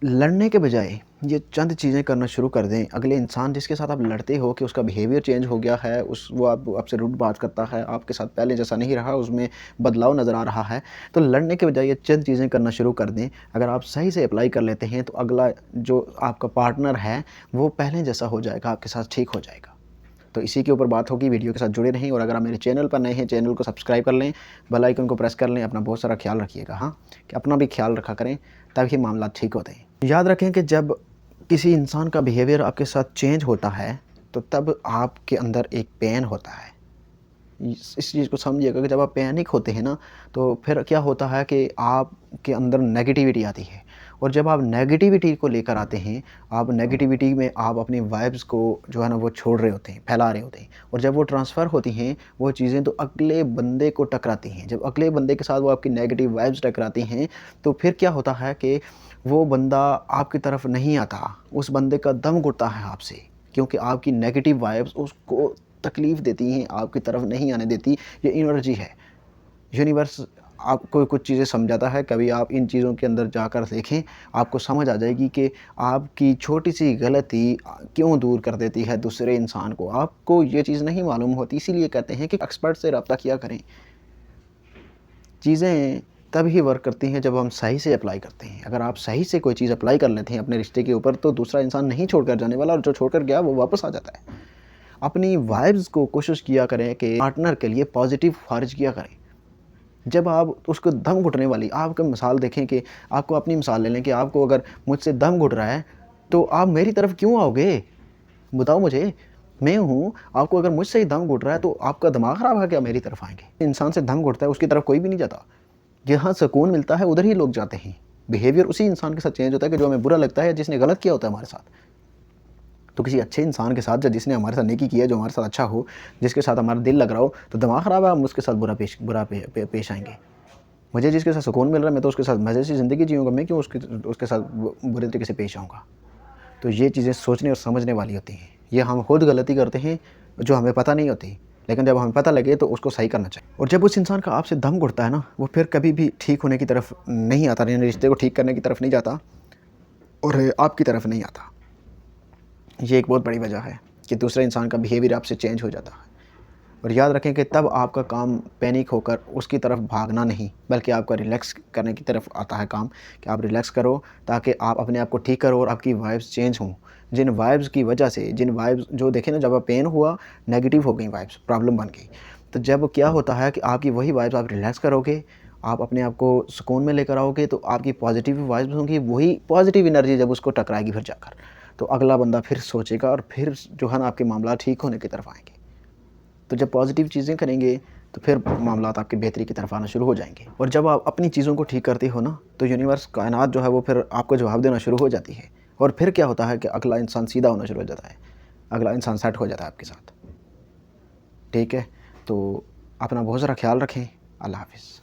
لڑنے کے بجائے یہ چند چیزیں کرنا شروع کر دیں. اگلے انسان جس کے ساتھ آپ لڑتے ہو کہ اس کا بیہیویئر چینج ہو گیا ہے، وہ آپ سے روڈ بات کرتا ہے، آپ کے ساتھ پہلے جیسا نہیں رہا، اس میں بدلاؤ نظر آ رہا ہے، تو لڑنے کے بجائے یہ چند چیزیں کرنا شروع کر دیں. اگر آپ صحیح سے اپلائی کر لیتے ہیں تو اگلا جو آپ کا پارٹنر ہے وہ پہلے جیسا ہو جائے گا، آپ کے ساتھ ٹھیک ہو جائے گا. تو اسی کے اوپر بات ہوگی. ویڈیو کے ساتھ جڑے رہیں، اور اگر آپ میرے چینل پر نئے ہیں چینل کو سبسکرائب کر لیں، بیل آئیکن کو پریس کر لیں. اپنا بہت سارا خیال رکھیے گا، ہاں، کہ اپنا بھی خیال رکھا کریں تبھی معاملات ٹھیک ہوتے ہیں. یاد رکھیں کہ جب کسی انسان کا بیہیویئر آپ کے ساتھ چینج ہوتا ہے تو تب آپ کے اندر ایک پین ہوتا ہے. اس چیز کو سمجھیے گا کہ جب آپ پینک ہوتے ہیں نا تو پھر کیا ہوتا ہے کہ آپ کے اندر نیگیٹیوٹی آتی ہے، اور جب آپ نیگیٹیوٹی کو لے کر آتے ہیں، آپ نیگیٹیوٹی میں آپ اپنی وائبز کو جو ہے نا وہ چھوڑ رہے ہوتے ہیں، پھیلا رہے ہوتے ہیں، اور جب وہ ٹرانسفر ہوتی ہیں وہ چیزیں تو اگلے بندے کو ٹکراتی ہیں. جب اگلے بندے کے ساتھ وہ آپ کی نیگیٹیو وائبز ٹکراتی ہیں تو پھر کیا ہوتا ہے کہ وہ بندہ آپ کی طرف نہیں آتا، اس بندے کا دم گھٹتا ہے آپ سے، کیونکہ آپ کی نیگیٹیو وائبز اس کو تکلیف دیتی ہیں، آپ کی طرف نہیں آنے دیتی. یہ انرجی ہے. یونیورس آپ کو کچھ چیزیں سمجھاتا ہے. کبھی آپ ان چیزوں کے اندر جا کر دیکھیں، آپ کو سمجھ آ جائے گی کہ آپ کی چھوٹی سی غلطی کیوں دور کر دیتی ہے دوسرے انسان کو. آپ کو یہ چیز نہیں معلوم ہوتی، اسی لیے کہتے ہیں کہ ایکسپرٹ سے رابطہ کیا کریں. چیزیں تب ہی ورک کرتی ہیں جب ہم صحیح سے اپلائی کرتے ہیں. اگر آپ صحیح سے کوئی چیز اپلائی کر لیتے ہیں اپنے رشتے کے اوپر تو دوسرا انسان نہیں چھوڑ کر جانے والا، اور جو چھوڑ کر گیا وہ واپس آ جاتا ہے. اپنی وائبز کو کوشش کیا کریں کہ پارٹنر کے لیے پازیٹیو خارج کیا کریں. جب آپ اس کو دم گھٹنے والی، آپ کا مثال دیکھیں کہ آپ کو اپنی مثال لے لیں کہ آپ کو اگر مجھ سے دم گھٹ رہا ہے تو آپ میری طرف کیوں آؤ گے؟ بتاؤ مجھے، میں ہوں. آپ کو اگر مجھ سے ہی دم گھٹ رہا ہے تو آپ کا دماغ خراب ہے کیا میری طرف آئیں گے؟ انسان سے دم گھٹتا ہے اس کی طرف کوئی بھی نہیں جاتا. جہاں سکون ملتا ہے ادھر ہی لوگ جاتے ہیں. بیہیویئر اسی انسان کے ساتھ چینج ہوتا ہے کہ جو ہمیں برا لگتا ہے، جس نے غلط کیا ہوتا ہے ہمارے ساتھ. تو کسی اچھے انسان کے ساتھ جس نے ہمارے ساتھ نیکی کی ہے، جو ہمارے ساتھ اچھا ہو، جس کے ساتھ ہمارا دل لگ رہا ہو، تو دماغ خراب ہے ہم اس کے ساتھ برا پیش آئیں گے. مجھے جس کے ساتھ سکون مل رہا ہے میں تو اس کے ساتھ مزے سے زندگی جیوں گا، میں کیوں اس کے ساتھ برے طریقے سے پیش آؤں گا؟ تو یہ چیزیں سوچنے اور سمجھنے والی ہوتی ہیں. یہ ہم خود غلطی کرتے ہیں جو ہمیں پتہ نہیں ہوتی، لیکن جب ہمیں پتہ لگے تو اس کو صحیح کرنا چاہیے. اور جب اس انسان کا آپ سے دم گھٹتا ہے نا، وہ پھر کبھی بھی ٹھیک ہونے کی طرف نہیں آتا، یعنی رشتے کو ٹھیک کرنے کی طرف نہیں جاتا اور آپ کی طرف نہیں آتا. یہ ایک بہت بڑی وجہ ہے کہ دوسرے انسان کا بیہیویئر آپ سے چینج ہو جاتا ہے. اور یاد رکھیں کہ تب آپ کا کام پینک ہو کر اس کی طرف بھاگنا نہیں، بلکہ آپ کا ریلیکس کرنے کی طرف آتا ہے کام، کہ آپ ریلیکس کرو تاکہ آپ اپنے آپ کو ٹھیک کرو اور آپ کی وائبز چینج ہوں. جن وائبز کی وجہ سے، جن وائبز جو دیکھیں نا، جب آپ پین ہوا نیگیٹیو ہو گئی وائبز، پرابلم بن گئی، تو جب کیا ہوتا ہے کہ آپ کی وہی وائبز آپ ریلیکس کرو گے، آپ اپنے آپ کو سکون میں لے کر آؤ گے تو آپ کی پازیٹیو وائبز ہوں گی. وہی پازیٹیو انرجی جب اس کو ٹکرائے گی پھر جا کر، تو اگلا بندہ پھر سوچے گا اور پھر جو ہے نا آپ کے معاملات ٹھیک ہونے کی طرف آئیں گے. تو جب پازیٹیو چیزیں کریں گے تو پھر معاملات آپ کے بہتری کی طرف آنا شروع ہو جائیں گے. اور جب آپ اپنی چیزوں کو ٹھیک کرتے ہو نا تو یونیورس، کائنات جو ہے وہ پھر آپ کو جواب دینا شروع ہو جاتی ہے. اور پھر کیا ہوتا ہے کہ اگلا انسان سیدھا ہونا شروع ہو جاتا ہے، اگلا انسان سیٹ ہو جاتا ہے آپ کے ساتھ. ٹھیک ہے، تو اپنا بہت سارا خیال رکھیں. اللہ حافظ.